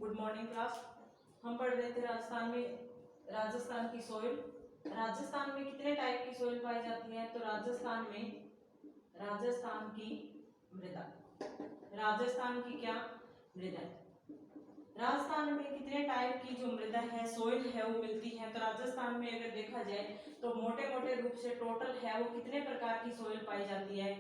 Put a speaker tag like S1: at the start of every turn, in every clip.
S1: Good morning class. हम पढ़ रहे थे राजस्थान की सॉइल। राजस्थान में कितने टाइप की सॉइल पाई जाती है? तो राजस्थान की मृदा, राजस्थान की क्या मृदा, राजस्थान में कितने टाइप की जो मृदा है, सॉइल है, वो मिलती है। तो राजस्थान में अगर देखा जाए तो मोटे मोटे रूप से टोटल है वो कितने प्रकार की सॉइल पाई जाती है?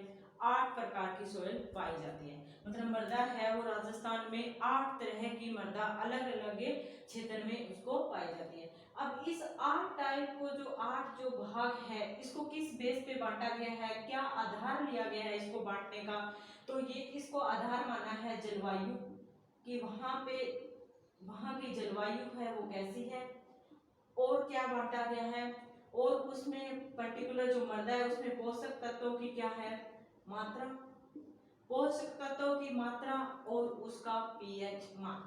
S1: 8 प्रकार की सॉइल पाई जाती है। मतलब मृदा है वो राजस्थान में 8 तरह की मृदा अलग अलग क्षेत्र में उसको पाई जाती है। अब इस 8 टाइप को जो 8 जो भाग है, इसको किस बेस पे बांटा गया है, क्या आधार लिया गया है इसको बांटने का? तो ये इसको आधार माना है जलवायु, कि वहां की जलवायु है वो कैसी है, और क्या बांटा गया है, और उसमें पर्टिकुलर जो मृदा है उसमें पोषक तत्वों की क्या है मात्रा, पोषक तत्वों की मात्रा, और उसका पीएच मान,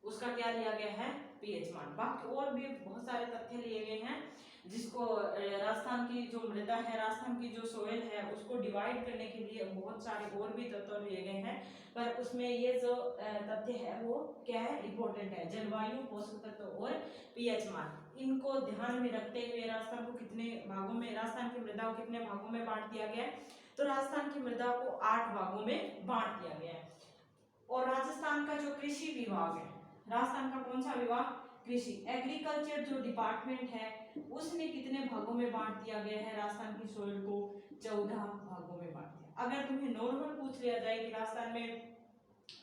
S1: उसका क्या लिया गया है? पीएच मान। बाकी और भी बहुत सारे तथ्य लिए गए हैं जिसको राजस्थान की जो मृदा है, राजस्थान की जो सोइल है, उसको डिवाइड करने के लिए बहुत सारे और भी तत्व लिए गए हैं। पर उसमें ये जो तथ्य है वो क्या है, इंपॉर्टेंट है, जलवायु, पोषक तत्व और पीएच मान। इनको ध्यान में रखते हुए राजस्थान को कितने भागों में, राजस्थान की मृदा को कितने भागों में बांट दिया गया है? तो राजस्थान की मृदा को 8 भागों में बांट दिया गया है। और राजस्थान का जो कृषि विभाग है, राजस्थान का कौन सा विभाग? कृषि, एग्रीकल्चर जो डिपार्टमेंट है, उसने कितने भागों में बांट दिया गया है राजस्थान की सोइल को? 14 भागों में बांट दिया। अगर तुम्हें नॉर्मल पूछ लिया जाए कि राजस्थान में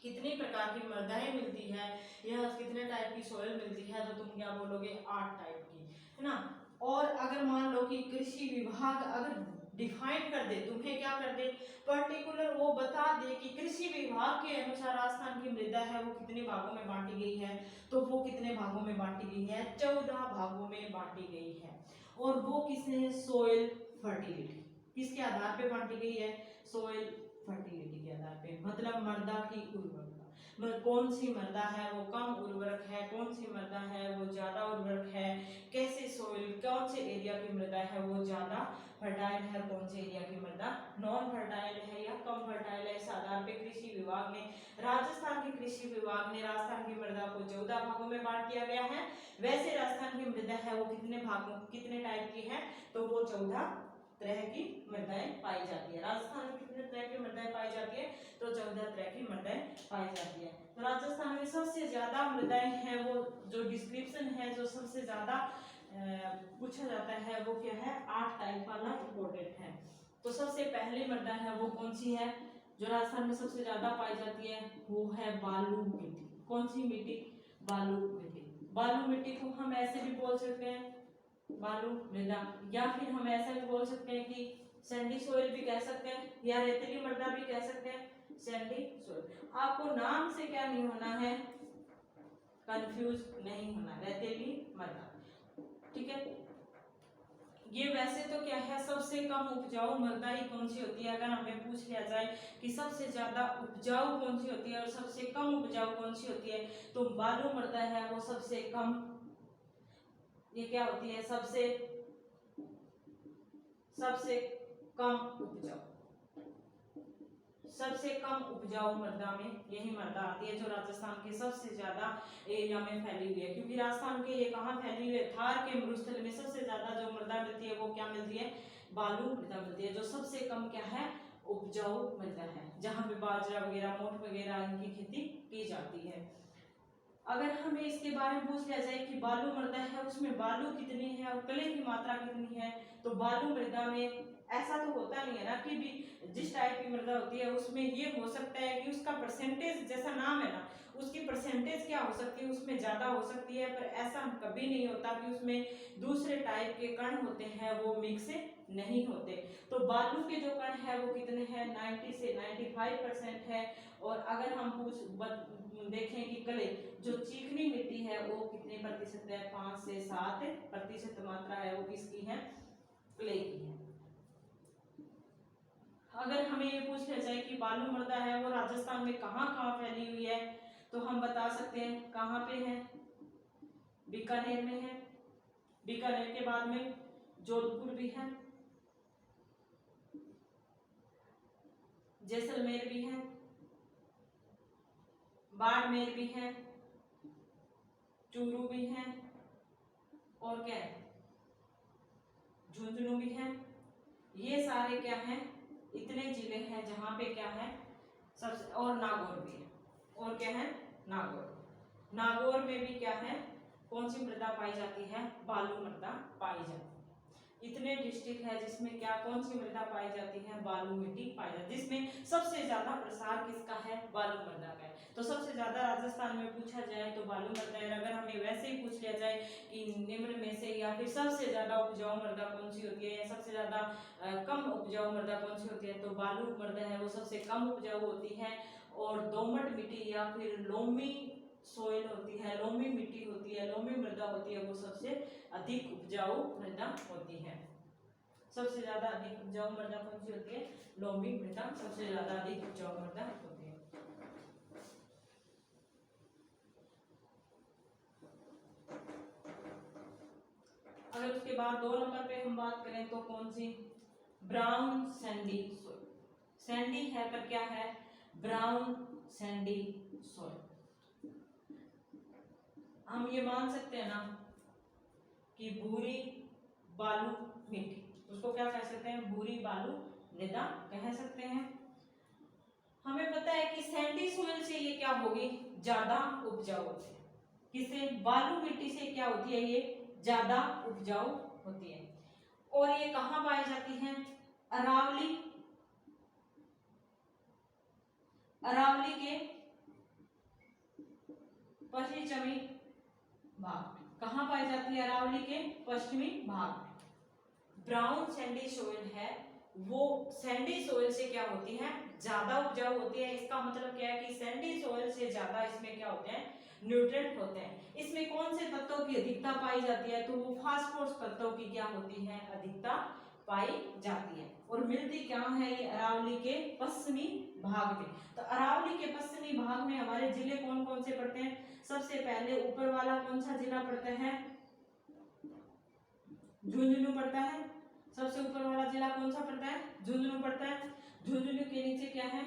S1: कितनी प्रकार की मृदाएं मिलती है या कितने टाइप की सोइल मिलती है, तो तुम क्या बोलोगे? 8 टाइप की, है ना। और अगर मान लो कि कृषि विभाग अगर डिफाइन कर दे, तुम्हें क्या कर दे, पर्टिकुलर वो बता दे कि कृषि विभाग के अनुसार राजस्थान की मृदा है वो कितने भागों में बांटी गई है, तो वो कितने भागों में बांटी गई है? 14 भागों में बांटी गई है। और वो किसने? सोइल फर्टिलिटी, किसके आधार पे बांटी गई है? सोइल फर्टिलिटी के आधार पे, मतलब मृदा की उर्वरता, कौन सी मृदा है वो कम उर्वरक है, कौन सी मृदा है वो ज्यादा उर्वरक है, कैसे सोइल, कौन से एरिया की मृदा है वो ज्यादा फर्टाइल है, कौन से एरिया की मृदा नॉन फर्टाइल है या कम फर्टाइल है। इस आधार पे कृषि विभाग ने, राजस्थान के कृषि विभाग ने राजस्थान की मृदा को 14 भागों में बांट दिया गया है। वैसे राजस्थान की मृदा है वो कितने भागों, कितने टाइप की है? तो वो 14 तरह की मृदाएं पाई जाती है। राजस्थान में कितने तरह की मृदाएं पाई जाती है? तो 14 तरह की मृदाएं पाई जाती है। तो राजस्थान में सबसे ज्यादा मृदाएं हैं, वो जो डिस्क्रिप्शन है, जो सबसे ज्यादा पूछा जाता है वो क्या है? 8 टाइप वाला इंपॉर्टेंट है। तो सबसे पहली मृदा है वो कौन सी है जो राजस्थान में सबसे ज्यादा पाई जाती है? वो है बालू मिट्टी। कौन सी मिट्टी? बालू मिट्टी। बालू मिट्टी को हम ऐसे भी बोल सकते हैं बालू मृदा, या फिर हम ऐसा भी बोल सकते हैं कि सैंडी सोइल भी कह सकते हैं, या रेतीली मृदा भी कह सकते हैं, सैंडी सोइल। आपको नाम से क्या नहीं होना है, कंफ्यूज नहीं होना, रेतीली मृदा, ठीक है। ये वैसे तो क्या है, सबसे कम उपजाऊ मृदा ही कौन सी होती है? अगर हमें पूछ लिया जाए कि सबसे ज्यादा उपजाऊ कौन सी होती है और सबसे कम उपजाऊ कौन सी होती है, तो बालू मृदा है वो सबसे कम, ये क्या होती है? सबसे कम उपजाऊ, सबसे कम उपजाऊ मृदा में यही मृदा आती है जो राजस्थान के सबसे ज्यादा एरिया में फैली हुई है। क्योंकि राजस्थान के ये कहाँ फैली हुई है? थार के मरुस्थल में सबसे ज्यादा जो मृदा मिलती है वो क्या मिलती है? बालू मृदा मिलती है, जो सबसे कम क्या है? उपजाऊ मृदा है, जहाँ पे बाजरा वगैरह, मोठ वगैरह इनकी खेती की जाती है। अगर हमें इसके बारे में पूछ लिया जाए कि बालू मृदा है उसमें बालू कितनी है और कले की मात्रा कितनी है, तो बालू मृदा में ऐसा तो होता नहीं है ना कि भी जिस टाइप की मृदा होती है उसमें ये हो सकता है कि उसका परसेंटेज, जैसा नाम है ना, उसकी परसेंटेज क्या हो सकती है, उसमें ज्यादा हो सकती है, पर ऐसा कभी नहीं होता कि उसमें दूसरे टाइप के कण होते हैं वो मिक्स नहीं होते। तो बालू के जो कण है वो कितने हैं? 90 से 95% है। और अगर हम देखें कि कले, जो चिकनी मिट्टी है वो कितने प्रतिशत है? 5 से 7% मात्रा है वो किसकी है? क्ले की है। अगर हमें ये पूछ लिया जाए कि बालू मृदा है वो राजस्थान में कहाँ कहाँ फैली हुई है, तो हम बता सकते हैं कहाँ पे है? बीकानेर में है, बीकानेर के बाद में जोधपुर भी है, जैसलमेर भी है, बाड़मेर भी है, चूरू भी है, और क्या है, झुंझुनू भी है। ये सारे क्या हैं, इतने जिले हैं जहां पे क्या है सबसे, और नागौर भी है, और क्या है, नागौर। नागौर में भी क्या है, कौन सी मृदा पाई जाती है, बालू मृदा पाई जाती है। इतने डिस्ट्रिक्ट है जिसमें क्या, कौन सी मृदा पाई जाती है, बालू मिट्टी पाई जाती है, जिसमें सबसे ज्यादा प्रसार किसका है, बालू मृदा का है। तो सबसे ज्यादा राजस्थान में पूछा जाए तो बालू मृदा है। अगर हमें वैसे ही पूछ लिया जाए कि निम्न में से या फिर सबसे ज्यादा उपजाऊ मृदा कौन सी होती है, या सबसे ज्यादा कम उपजाऊ मृदा कौन सी होती है, तो बालू मृदा है वो सबसे कम उपजाऊ होती है। और दोमट मिट्टी या फिर लोमी सोइल होती है, लोमी मिट्टी होती है, लोमी मृदा होती है, वो सबसे अधिक उपजाऊ मृदा होती है। सबसे ज्यादा अधिक उपजाऊ मृदा कौन सी होती है, लोमी मृदा सबसे ज्यादा अधिक उपजाऊ मृदा होती है। अगर उसके बाद 2 नंबर पे हम बात करें तो कौन सी, ब्राउन सैंडी सोइल। सैंडी है पर क्या है, ब्राउन सैंडी सोइल। हम ये मान सकते हैं ना कि भूरी बालू मिट्टी, उसको क्या कह सकते हैं, भूरी बालू मृदा कह सकते हैं। हमें पता है कि सैंडी सोइल से ये क्या होगी, ज्यादा उपजाऊ होती है। किसे, बालू मिट्टी से क्या होती है, ये ज्यादा उपजाऊ होती है। और ये कहाँ पाई जाती है, अरावली, अरावली के पश्चिमी भाग। कहाँ पाई जाती है, अरावली के पश्चिमी भाग में। ब्राउन सैंडी सोइल है, वो सैंडी सोइल से क्या होती है, ज्यादा उपजाऊ होती है। इसका मतलब क्या है कि सैंडी सोइल से ज्यादा इसमें क्या होते हैं, न्यूट्रिएंट होते हैं। इसमें कौन से तत्वों की अधिकता पाई जाती है, तो वो फास्फोरस तत्वों की क्या होती है, अधिकता पाई जाती है। और मिलती क्या है, ये अरावली के पश्चिमी भाग में। तो अरावली के पश्चिमी भाग में हमारे जिले कौन कौन से पड़ते हैं, सबसे पहले ऊपर वाला कौन सा जिला पड़ता है, झुंझुनू पड़ता है। सबसे ऊपर वाला जिला कौन सा पड़ता है, झुंझुनू पड़ता है। झुंझुनू के नीचे क्या है,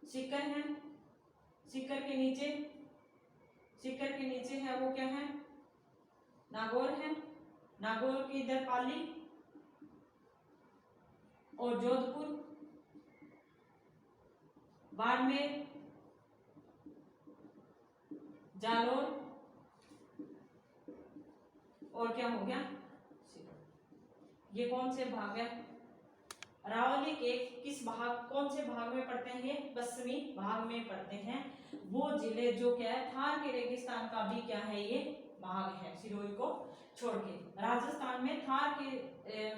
S1: सीकर है। सीकर के नीचे, सीकर के नीचे है वो क्या है, नागौर है। नागौर की इधर पाली और जोधपुर, बाड़मेर, जालोर, और क्या हो गया, ये कौन से भाग है, अरावली के किस भाग, कौन से भाग में पड़ते हैं, ये पश्चिमी भाग में पड़ते हैं। वो जिले जो क्या है, थार के रेगिस्तान का भी क्या है, ये भाग है, सिरोही को छोड़ के। राजस्थान में थार के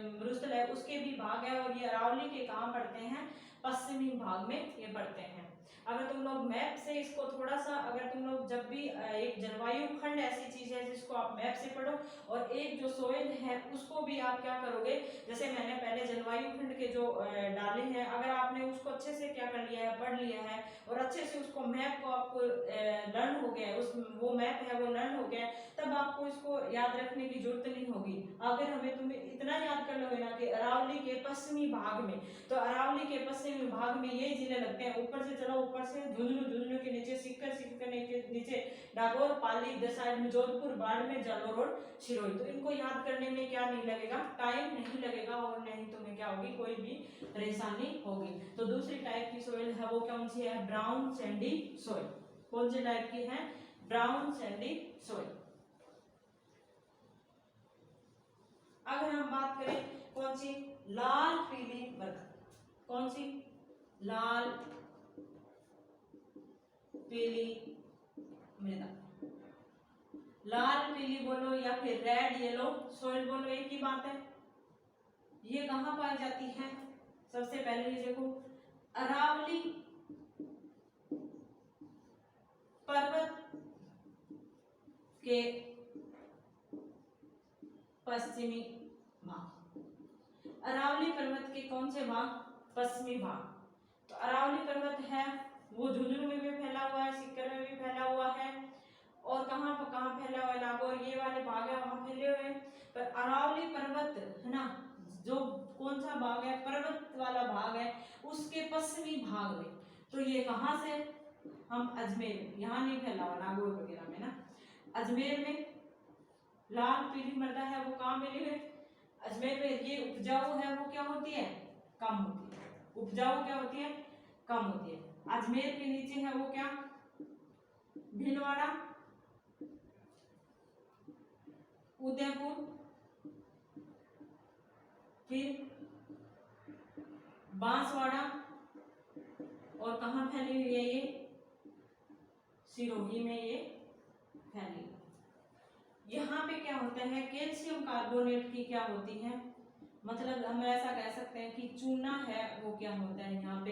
S1: मरुस्थल है, उसके भी भाग है। और ये अरावली के कहाँ पड़ते हैं, पश्चिमी भाग में ये पड़ते हैं। अगर तुम लोग मैप से इसको थोड़ा सा, अगर तुम लोग जब भी एक जलवायु खंड ऐसी चीज है जिसको आप मैप से पढ़ो, और एक जो सोइल है उसको भी आप क्या करोगे, जैसे मैंने पहले जलवायु खंड के जो डाले हैं, अगर आपने उसको अच्छे से क्या कर लिया है, पढ़ लिया है, और अच्छे से उसको मैप को आपको लर्न हो गया, उस वो मैप है वो लर्न हो गया, तब आपको इसको याद रखने की जरूरत नहीं होगी। अगर हमें तुम्हें इतना याद कर लोगे ना कि अरावली के पश्चिमी भाग में, तो अरावली के पश्चिमी भाग में ये जिले लगते हैं। ऊपर से चलो, ऊपर से झुंझुनू, झुंझुनू के नीचे सीकर, सीकर के नीचे नागौर, पाली, इधर साइड में जोधपुर, बाड़मेर, जालोर और सिरोही। तो इनको याद करने में क्या नहीं लगेगा, टाइम नहीं लगेगा, और नहीं तुम्हें क्या होगी, कोई भी परेशानी होगी। तो दूसरी टाइप की सोइल है वो कौन सी है, ब्राउन सैंडी सोइल। कौन सी टाइप की है, ब्राउन सैंडी सोइल। अगर हम बात करें कौन सी, लाल पीली मृदा। कौन सी, लाल पीली मृदा। लाल पीली बोलो या फिर रेड येलो सोइल बोलो, एक ही बात है। ये कहाँ पाई जाती है, सबसे पहले ये देखो, अरावली पर्वत के पश्चिमी भाग। अरावली पर्वत के कौन से भाग, पश्चिमी भाग। तो अरावली पर्वत है वो झुंझुनू में भी फैला हुआ है, सीकर में भी फैला हुआ है, और कहाँ पर कहाँ फैला हुआ है, नागौर ये वाले भाग है वहां फैले हुए हैं। पर अरावली पर्वत है ना, जो कौन सा भाग है, पर्वत वाला भाग है, उसके पश्चिमी भाग में। तो ये कहाँ से, हम अजमेर, यहाँ नहीं फैला हुआ नागौर वगैरह में ना, अजमेर में लाल पीली मृदा है वो कहाँ मिली है? अजमेर में। ये उपजाऊ है वो क्या होती है? कम होती है। उपजाऊ क्या होती है? कम होती है। अजमेर के नीचे है वो क्या? भीलवाड़ा, उदयपुर, फिर बांसवाड़ा, और कहाँ फैली हुई है ये? सिरोही में ये फैली हुई। यहाँ पे क्या होता है? कैल्शियम कार्बोनेट की क्या होती है, मतलब हम ऐसा कह सकते हैं कि चूना है वो क्या होता है यहाँ पे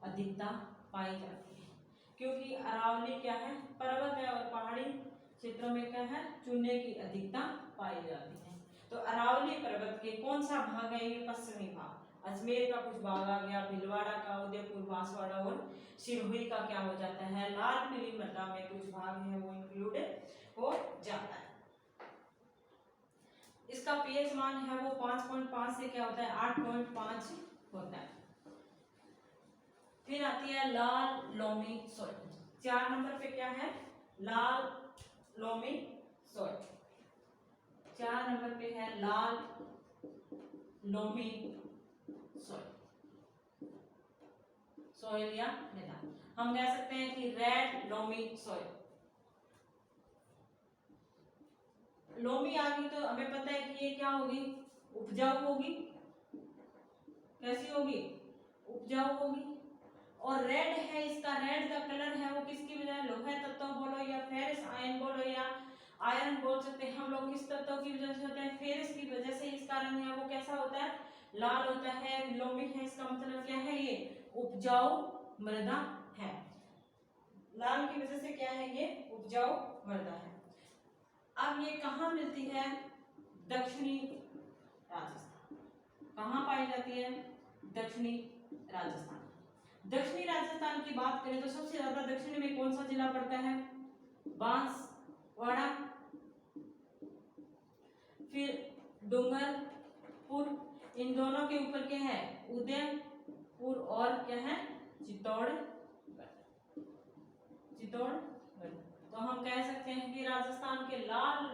S1: अधिकता पाई जाती है, क्योंकि अरावली क्या है? पर्वत है, और पहाड़ी क्षेत्रों में क्या है? चूने की अधिकता पाई जाती है। तो अरावली पर्वत के कौन सा भाग है? ये पश्चिमी भाग। अजमेर का कुछ भाग आ गया, भीलवाड़ा का, उदयपुर, बांसवाड़ा और सिरोही का क्या हो जाता है? लाल पीली मृदा में कुछ भाग है वो इंक्लूड हो जाता है। इसका पीएच मान है वो 5.5 से क्या होता है? 8.5 होता है। फिर आती है लाल लोमी सॉइल। 4 नंबर पे क्या है? लाल लोमी सॉइल। 4 नंबर पे है लाल लोमी सॉइल, सॉइल या मृदा। हम कह सकते हैं कि रेड लोमी सॉइल। लोमी आ गई तो हमें पता है कि ये क्या होगी? उपजाऊ होगी। कैसी होगी? उपजाऊ होगी। और रेड है, इसका रेड का कलर है वो किसकी वजह? लोहा तत्व बोलो या फेरस आयन बोलो या आयरन बोल सकते हैं हम लोग। किस तत्व की वजह से होता है? फेरस की वजह से इसका रंग है वो कैसा होता है? लाल होता है। लोमी है, इसका मतलब क्या है? ये उपजाऊ मृदा है। लाल की वजह से क्या है? ये उपजाऊ मृदा है। अब ये कहाँ मिलती है? दक्षिणी राजस्थान। कहाँ पाई जाती है? दक्षिणी राजस्थान। दक्षिणी राजस्थान की बात करें तो सबसे ज्यादा दक्षिण में कौन सा जिला पड़ता है? बांसवाड़ा, फिर डूंगरपुर, इन दोनों के ऊपर क्या है? उदयपुर, और क्या है? चित्तौड़गढ़। तो हम कह सकते हैं कि राजस्थान के लाल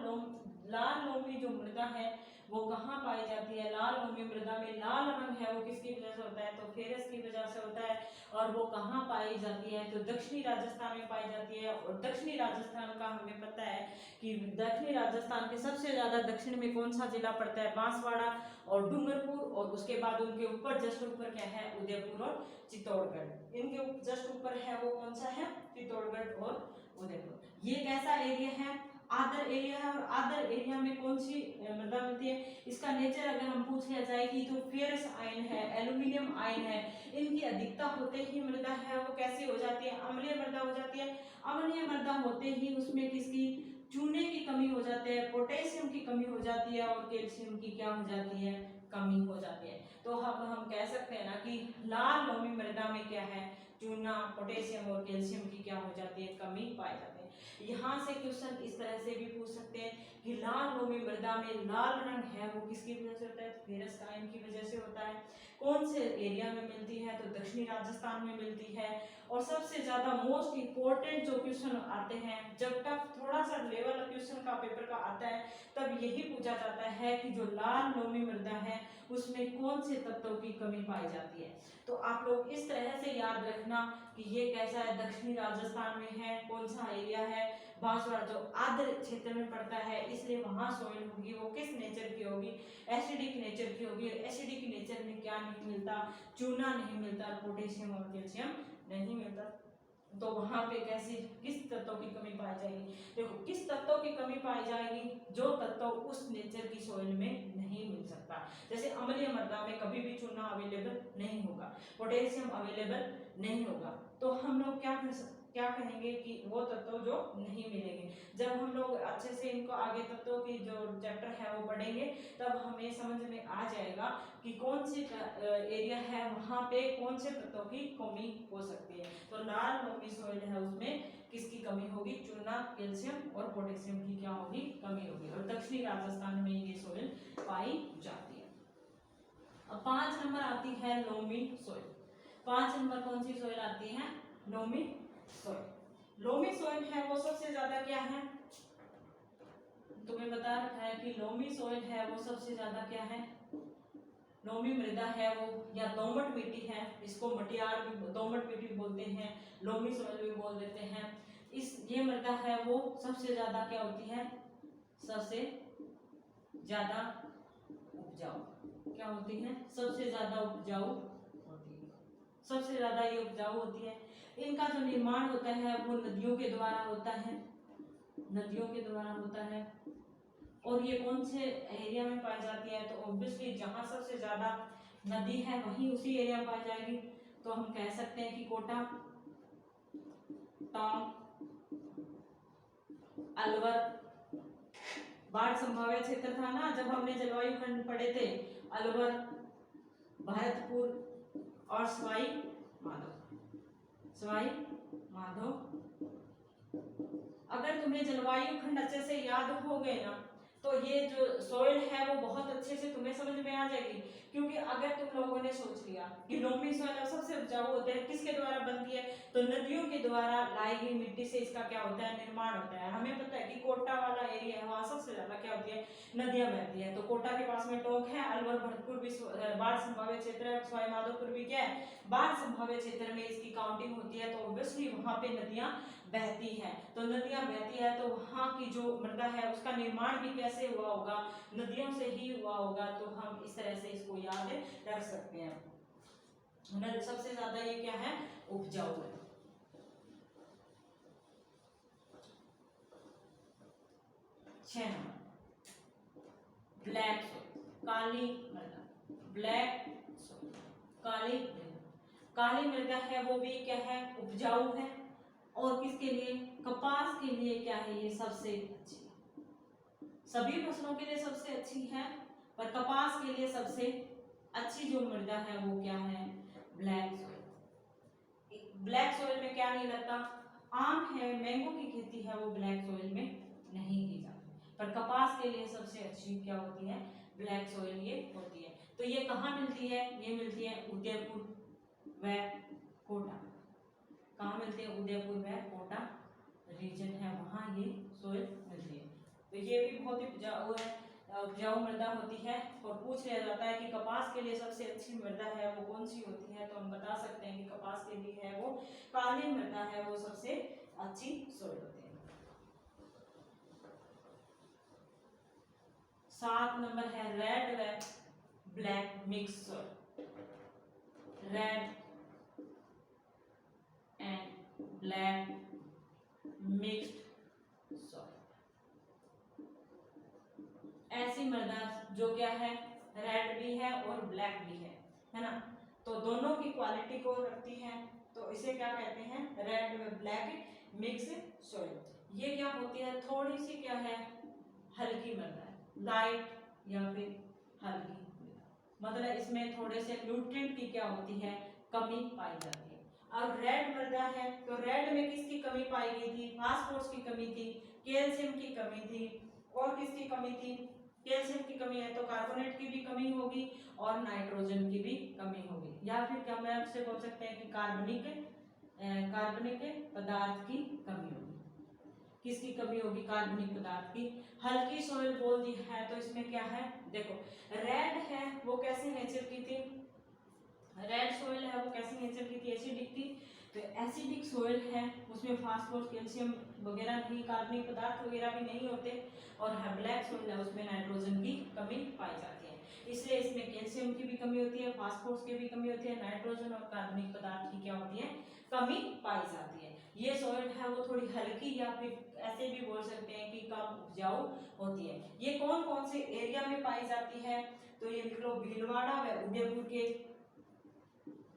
S1: लोमी जो मृदा है वो कहाँ पाई जाती है? लाल लोमी मृदा में लाल रंग है वो किसकी वजह से होता है? तो फेरस की वजह से होता है। और वो कहाँ पाई जाती है? तो दक्षिणी राजस्थान में पाई जाती है। और दक्षिणी राजस्थान का हमें पता है कि दक्षिणी राजस्थान के सबसे ज्यादा दक्षिण में कौन सा जिला पड़ता है? बांसवाड़ा और डूंगरपुर, और उसके बाद उनके ऊपर जस्ट ऊपर क्या है? उदयपुर और चित्तौड़गढ़। इनके जस्ट ऊपर है वो कौन सा है? चित्तौड़गढ़ और उदयपुर। ये कैसा एरिया है? आदर एरिया है। और आदर एरिया में कौन सी मृदा मिलती है? इसका नेचर अगर हम पूछ लिया जाए कि तो फेरस आयन है, एल्यूमिनियम आयन है, इनकी अधिकता होते ही मृदा है वो कैसी हो जाती है? अम्लीय मृदा हो जाती है। अम्लीय मृदा होते ही उसमें किसकी? चूने की कमी हो जाती है, पोटेशियम की कमी हो जाती है, और कैल्शियम की क्या हो जाती है? कमी हो जाती है। तो अब हम कह सकते हैं ना कि लाल लोमी मृदा में क्या है? चूना, पोटेशियम और कैल्शियम की क्या हो जाती है? कमी पाई जाती है। यहाँ से क्वेश्चन इस तरह से भी पूछ सकते हैं कि लाल लोमी मृदा में लाल रंग है वो किसकी वजह से होता है? फेरस आयन की वजह से होता है। कौन से एरिया में मिलती है? तो दक्षिणी राजस्थान में मिलती है। और सबसे ज्यादा मोस्ट इंपोर्टेंट जो क्वेश्चन आते हैं, जब तक थोड़ा सा लेवल क्वेश्चन का पेपर का आता है तब यही पूछा जाता है कि जो लाल लोमी मृदा है उसमें कौन से तत्वों की कमी पाई जाती है। तो आप लोग इस तरह से याद रखना कि ये कैसा है? दक्षिणी राजस्थान में है। कौन सा एरिया है? बांसवाड़ा, जो आर्द्र क्षेत्र में पड़ता है, इसलिए वहां सॉइल होगी वो किस नेचर की होगी? एसिडिक नेचर की होगी। एसिडिक नेचर में क्या नहीं मिलता? चूना नहीं मिलता, पोटेशियम और कैल्शियम नहीं मिलता। तो वहां पे कैसी किस तत्व की कमी पाई जाएगी? देखो, किस तत्व की कमी पाई जाएगी? जो तत्व उस नेचर की सॉइल में नहीं मिल सकता। जैसे अम्लीय मृदा में कभी भी चूना अवेलेबल नहीं होगा, पोटेशियम अवेलेबल नहीं होगा, तो हम लोग क्या कहेंगे कि वो तत्व जो नहीं मिलेंगे। जब हम लोग अच्छे से इनको आगे तत्वों की जो चैप्टर है वो पढ़ेंगे तब हमें समझ में आ जाएगा कि कौन सी एरिया है वहां पे कौन से तत्वों की कमी हो सकती है। तो लाल लोमी सॉइल है उसमें किसकी कमी होगी? चूना, कैल्शियम और पोटेशियम की क्या होगी? कमी होगी। और दक्षिणी राजस्थान में ये सॉइल पाई जाती है। अब 5 नंबर आती है लोमी सॉइल। 5 नंबर कौन सी सॉइल आती है? Loamy soil. लोमी सॉइल है वो सबसे ज्यादा क्या है? तुम्हें बता रखा है कि लोमी सॉइल है वो सबसे ज्यादा क्या है, लोमी मृदा है वो, या दोमट मिट्टी है, इसको मटियार भी, दोमट मिट्टी बोलते हैं, लोमी सॉइल भी बोल देते हैं। ये मृदा है वो सबसे ज्यादा क्या होती है, सबसे ज्यादा उपजाऊ, क्या होती है, सबसे ज्यादा उपजाऊ होती है, सबसे ज्यादा ये उपजाऊ होती है। इनका जो निर्माण होता है वो नदियों के द्वारा होता है, नदियों के द्वारा होता है। और ये कौन से एरिया में पाई जाती है, तो ऑब्वियसली जहां सबसे ज्यादा नदी है वहीं उसी एरिया में पाई जाएगी। तो हम कह सकते हैं कि कोटा, टोंक, अलवर, बाढ़ संभावित क्षेत्र था ना जब हमने जलवायु खंड पढ़े थे, अलवर, भरतपुर और सवाई माधो, सवाई माधो। अगर तुम्हें जलवायु खंड अच्छे से याद हो गए ना तो ये जो सॉइल है वो बहुत अच्छे से तुम्हें समझ में आ जाएगी। क्योंकि अगर तुम लोगों ने सोच लिया कि लोमी सॉइल सबसे उपजाऊ होते हैं, किसके द्वारा बनती है, तो नदियों के द्वारा लाई गई मिट्टी से इसका क्या होता है, निर्माण होता है। हमें पता है कि कोटा वाला एरिया है वहां सबसे ज्यादा क्या होती है, नदियां बहती है। तो कोटा के पास में टोंक है, अलवर भरतपुर भी बाढ़ संभावित क्षेत्र है, सवाई माधोपुर भी क्या है, बाढ़ संभावित क्षेत्र में इसकी काउंटिंग होती है। तो ऑब्वियसली वहां पे नदियां बहती है। तो नदियां बहती है तो वहां की जो मृदा है उसका निर्माण भी कैसे हुआ होगा, नदियों से ही हुआ होगा। तो हम इस तरह से इसको याद रख सकते हैं। सबसे ज्यादा ये क्या है, उपजाऊ है। 6 नंबर ब्लैक सॉइल, काली मृदा, ब्लैक सॉइल, काली मृदा। काली मृदा है वो भी क्या है, उपजाऊ है। और किसके लिए, कपास के लिए क्या है ये सबसे अच्छी है। सभी फसलों के लिए सबसे अच्छी है पर कपास के लिए सबसे अच्छी जो मृदा है वो क्या है, ब्लैक सॉइल। ब्लैक सॉइल में क्या नहीं लगता, आम है, मैंगो की खेती है वो ब्लैक सॉइल में नहीं की जाती। पर कपास के लिए सबसे अच्छी क्या होती है, ब्लैक सॉइल ये होती है। तो ये कहाँ मिलती है, ये मिलती है उदयपुर व कोटा। कहाँ मिलती है, उदयपुर व कोटा रीजन है वहां ये सॉइल मिलती है। तो ये भी बहुत ही उपजाऊ मृदा होती है। और पूछ लिया जाता है कि कपास के लिए सबसे अच्छी मृदा है वो कौन सी होती है, तो हम बता सकते हैं कि कपास के लिए है वो काली मृदा है वो सबसे अच्छी सॉइल होती है। 7 नंबर है रेड व black mix soil, red and black mixed soil. ऐसी मृदा जो क्या है, रेड भी है और ब्लैक भी है ना, तो दोनों की क्वालिटी को रखती है। तो इसे क्या कहते हैं, रेड व ब्लैक मिक्स सॉइल। ये क्या होती है, थोड़ी सी क्या है, हल्की मृदा है, लाइट या फिर हल्की मृदा, मतलब इसमें थोड़े से न्यूट्रिएंट की क्या होती है, कमी पाई जाती है। और रेड मृदा है तो रेड में किसकी कमी पाई गई थी, फास्फोरस की कमी थी, कैल्शियम की कमी थी, और किसकी कमी थी, कैल्शियम की कमी है तो कार्बोनेट की भी कमी होगी और नाइट्रोजन की भी कमी होगी। या फिर क्या मैं आपसे बोल सकते हैं कि कार्बनिक पदार्थ की कमी होगी। किसकी कमी होगी, कार्बनिक पदार्थ की। हल्की सॉइल बोल दी है तो इसमें क्या है, देखो रेड है वो कैसे नेचर की थी, रेड सॉइल है वो कैसी नेचर की थी, एसिडिक थी। तो एसिडिक सॉइल है उसमें फास्फोरस कैल्शियम वगैरह नहीं, कार्बनिक पदार्थ वगैरह भी नहीं होते। और ब्लैक सॉइल है उसमें नाइट्रोजन की कमी पाई जाती है, इसलिए इसमें कैल्शियम की भी कमी होती है, फास्फोरस की भी कमी होती है, नाइट्रोजन और कार्बनिक पदार्थ की क्या होती है, कमी पाई जाती है। ये सॉइल है वो थोड़ी हल्की या फिर ऐसे भी बोल सकते हैं कि कम उपजाऊ होती है। ये कौन कौन से एरिया में पाई जाती है, तो ये लिख लो, भीलवाड़ा व उदयपुर के,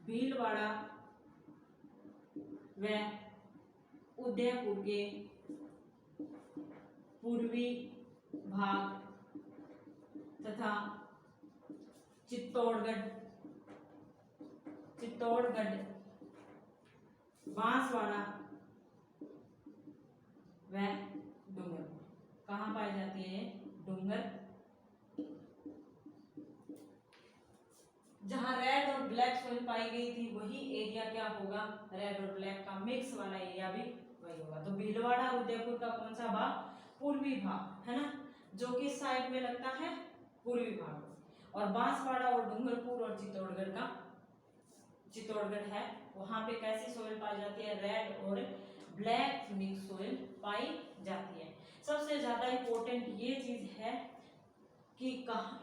S1: भीलवाड़ा व उदयपुर के पूर्वी भाग तथा चित्तौड़गढ़ बांसवाड़ा व डूंगरपुर। कहाँ पाई जाती है, डूंगर। जहां रेड और ब्लैक सॉइल पाई गई थी वही एरिया क्या होगा, रेड और ब्लैक का मिक्स वाला एरिया भी वही होगा। तो भीलवाड़ा उदयपुर का कौन सा भाग, पूर्वी भाग है ना। जो किस साइड में लगता है, पूर्वी भाग में। और बांसवाड़ा और डूंगरपुर और चित्तौड़गढ़ है, वहां पे कैसी सोइल पाई जाती है, रेड और ब्लैक मिक्स सोइल पाई जाती है। सबसे ज्यादा इंपॉर्टेंट ये चीज है कि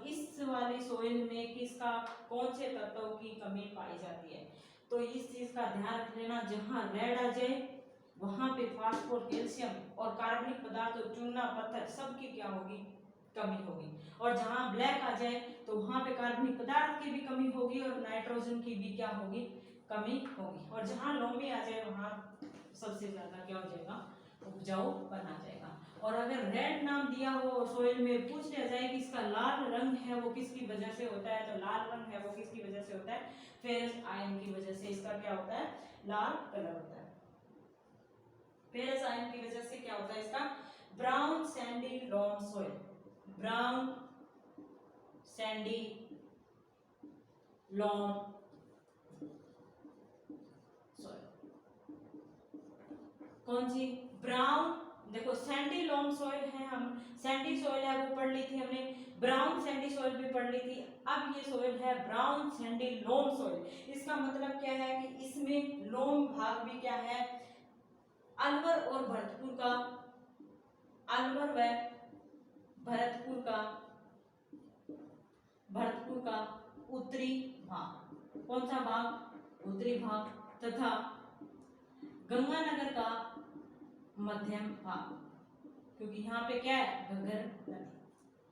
S1: इस वाली सोइल में किसका, कौन से तत्वों की कमी पाई जाती है। तो इस चीज का ध्यान रख लेना, जहां रेड आ जाए वहां पे फास्फोर, कैल्शियम और कार्बनिक पदार्थ, चूना, पत्थर सबकी क्या होगी, कमी होगी। और जहां ब्लैक आ जाए तो वहां पे कार्बनिक पदार्थ की भी कमी होगी और नाइट्रोजन की भी क्या होगी, कमी होगी। और जहां लोमी आ जाए वहां सबसे ज्यादा क्या हो जाएगा, उपजाऊ बना जाएगा। और अगर रेड नाम दिया हो सोइल में, पूछ लिया जाए कि इसका लाल रंग है वो किसकी वजह से होता है, तो लाल रंग है वो किसकी वजह से होता है, फेरस आयन की वजह से इसका क्या होता है, लाल कलर होता है। फेरस आयन की वजह से क्या होता है इसका, brown Sandy Lomb soil, brown Sandy Lomb soil, कौन सी, ब्राउन, देखो सैंडी लॉम सॉइल है, हम सैंडी सॉइल है वो पढ़ ली थी हमने, ब्राउन सैंडी सॉइल भी पढ़ ली थी। अब ये सॉइल है ब्राउन सैंडी लोम सॉइल। इसका मतलब क्या है कि इसमें लोम भाग भी क्या है, अलवर और भरतपुर का, अलवर व भरतपुर का उत्तरी भाग, कौन सा भाग, उत्तरी भाग, तथा गंगानगर का मध्यम भाग, क्योंकि यहाँ पे क्या है, घग्गर नदी।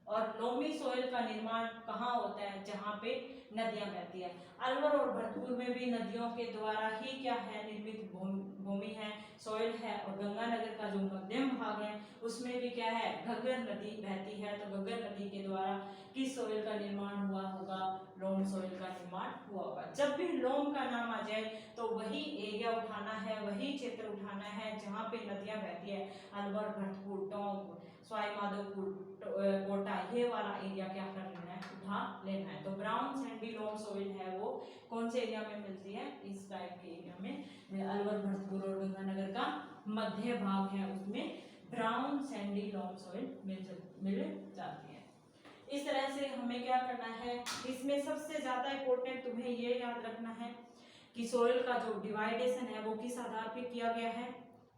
S1: और लोमी सोइल का निर्माण कहाँ होता है, जहाँ पे नदियां बहती है। अलवर और भरतपुर में भी नदियों के द्वारा ही क्या है, निर्मित भूमि है, सोइल है। और गंगानगर का जो मध्यम भाग है उसमें भी क्या है, घग्गर नदी बहती है। तो घग्गर नदी के द्वारा किस सोइल का निर्माण हुआ होगा, लोम सोइल का निर्माण हुआ होगा। जब भी लोम का नाम आ जाए तो वही एरिया उठाना है, वही क्षेत्र उठाना है जहाँ पे नदियां बहती है, अलवर, भरतपुर, टोंक, सवाई माधोपुर, कोटा, ये वाला एरिया क्या कर लेना है, उठा लेना है। तो ब्राउन सैंडी लोम सोइल है वो कौन से एरिया में मिलती है, इस टाइप के एरिया में, अलवर, भरतपुर और गंगानगर का मध्य भाग है उसमें ब्राउन सैंडी लोम सोइल मिल जाती है। इस तरह से हमें क्या करना है, इसमें सबसे ज्यादा इंपॉर्टेंट तुम्हें ये याद रखना है कि सोइल का जो डिवाइडेशन है वो किस आधार पे किया गया है,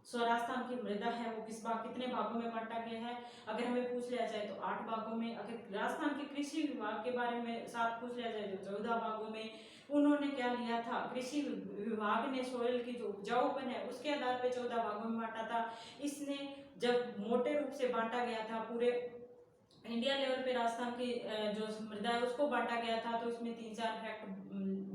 S1: स्वराजस्थान की मृदा है वो कितने भागों में बांटा गया है। अगर हमें पूछ लिया जाए तो 8 भागों में, अगर राजस्थान के कृषि विभाग के बारे में साथ पूछ लिया जाए तो 14 भागों में। उन्होंने क्या लिया था, कृषि विभाग ने सोइल की जो उपजाऊपन है उसके आधार पे 14 भागों में बांटा था। इसने जब मोटे रूप से बांटा गया था, पूरे इंडिया लेवल पे राजस्थान की जो मृदा है उसको बांटा गया था, तो इसमें 3-4 फैक्ट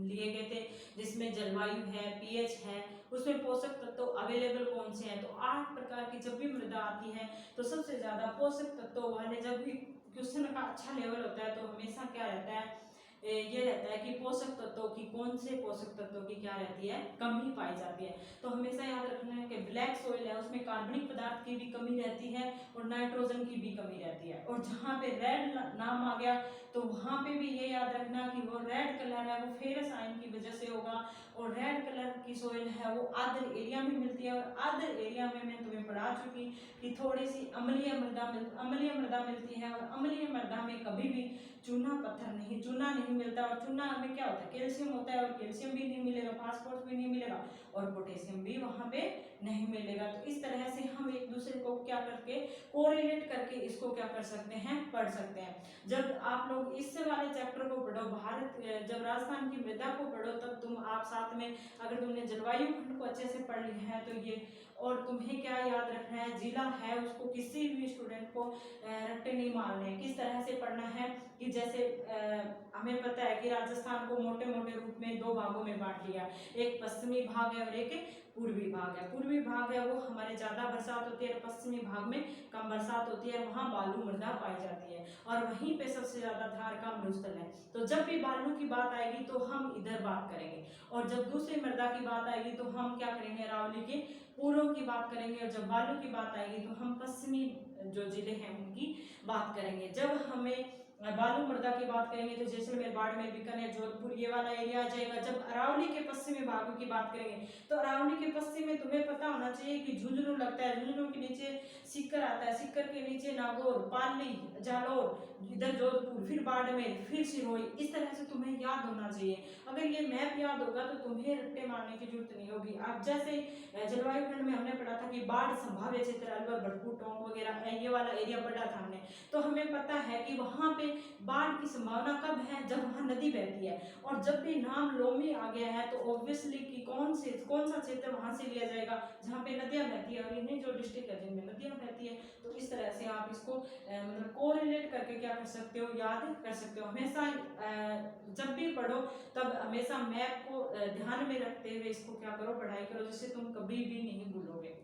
S1: लिए गए थे, जिसमें जलवायु है, पीएच है, उसमें पोषक तत्व अवेलेबल कौन से हैं। तो 8 प्रकार की जब भी मृदा आती है तो सबसे ज्यादा पोषक तत्व वाले, जब भी क्वेश्चन का अच्छा लेवल होता है तो हमेशा क्या रहता है, ये रहता है कि पोषक तत्वों की, कौन से पोषक तत्वों की क्या रहती है, कमी पाई जाती है। तो हमेशा याद रखना है कि ब्लैक सोइल है उसमें कार्बनिक पदार्थ की भी कमी रहती है और नाइट्रोजन की भी कमी रहती है। और जहाँ पे रेड नाम आ गया तो वहां पे भी ये याद रखना कि वो रेड कलर है वो फेरस आयन की वजह से होगा। और रेड कलर की सोइल है वो आर्द्र एरिया में मिलती है, और आर्द्र एरिया में मैं तुम्हें पढ़ा चुकी कि थोड़ी सी अम्लीय मृदा मिलती है। और अम्लीय मृदा में कभी भी चूना नहीं मिलता। और चूना में क्या होता है, कैल्शियम होता है, और कैल्शियम भी नहीं मिलेगा, फास्फोरस भी नहीं मिलेगा, और पोटेशियम भी वहां पे नहीं मिलेगा। तो इस तरह से हम एक दूसरे को क्या करके कोरिलेट करके इसको क्या कर सकते हैं, पढ़ सकते हैं। जब आप लोग इस वाले चैप्टर को पढ़ो, भारत जब राजस्थान की मृदा को पढ़ो, तब आप साथ में अगर तुमने जलवायु खंड को अच्छे से पढ़ लिया है तो ये, और तुम्हें क्या याद रखना है, जिला है उसको किसी भी स्टूडेंट को रट्टे नहीं मारने, किस तरह से पढ़ना है कि जैसे हमें पता है कि राजस्थान को मोटे मोटे रूप में 2 भागों में बांट लिया, एक पश्चिमी भाग है और एक पूर्वी भाग है। पूर्वी भाग है वो हमारे ज्यादा बरसात होती है, पश्चिमी भाग में कम बरसात होती है, वहाँ बालू मृदा पाई जाती है, और वहीं पे सबसे ज्यादा धार का मरुस्थल है। तो जब भी बालू की बात आएगी तो हम इधर बात करेंगे, और जब दूसरी मृदा की बात आएगी तो हम क्या करेंगे, अरावली के पूर्व की बात करेंगे, और जब बालू की बात आएगी तो हम पश्चिमी जो जिले हैं उनकी बात करेंगे। जब हमें बालू मृदा की बात करेंगे तो जैसलमेर, बाड़मेर, बीकानेर, जोधपुर ये वाला एरिया आ जाएगा। जब अरावली के पश्चिमी भागों की बात करेंगे तो अरावली के पश्चिम में तुम्हें पता होना चाहिए कि झुंझुनू लगता है, झुंझुनू के नीचे सीकर आता है, सीकर के नीचे नागौर, पाली, जालौर, इधर जोधपुर, फिर बाड़मेर, फिर सिरोही। इस तरह से तुम्हें याद होना चाहिए। अगर ये मैप याद होगा तो तुम्हें रट्टे मारने की जरूरत नहीं होगी। आप जैसे जलवायु खंड में हमने पढ़ा था कि बाढ़ संभाव्य क्षेत्र अलवर, भरतपुर, टोंक वगैरह ये वाला एरिया पढ़ा था हमने, तो हमें पता है कि वहां पे बाढ़ की संभावना कब है, जब वहां नदी बहती है। और जब भी नाम लोमी आ गया है तो ऑब्वियसली कि कौन सा क्षेत्र वहां से लिया जाएगा जहां पे नदियां बहती है, और इन्हें जो डिस्ट्रिक्ट है जिनमें नदियां बहती है। तो इस तरह से आप इसको मतलब कोरिलेट करके क्या कर सकते हो, याद कर सकते हो। हमेशा जब भी पढ़ो तब हमेशा मैप को ध्यान में रखते हुए इसको क्या करो, पढ़ाई करो, जिससे तुम कभी भी नहीं भूलोगे।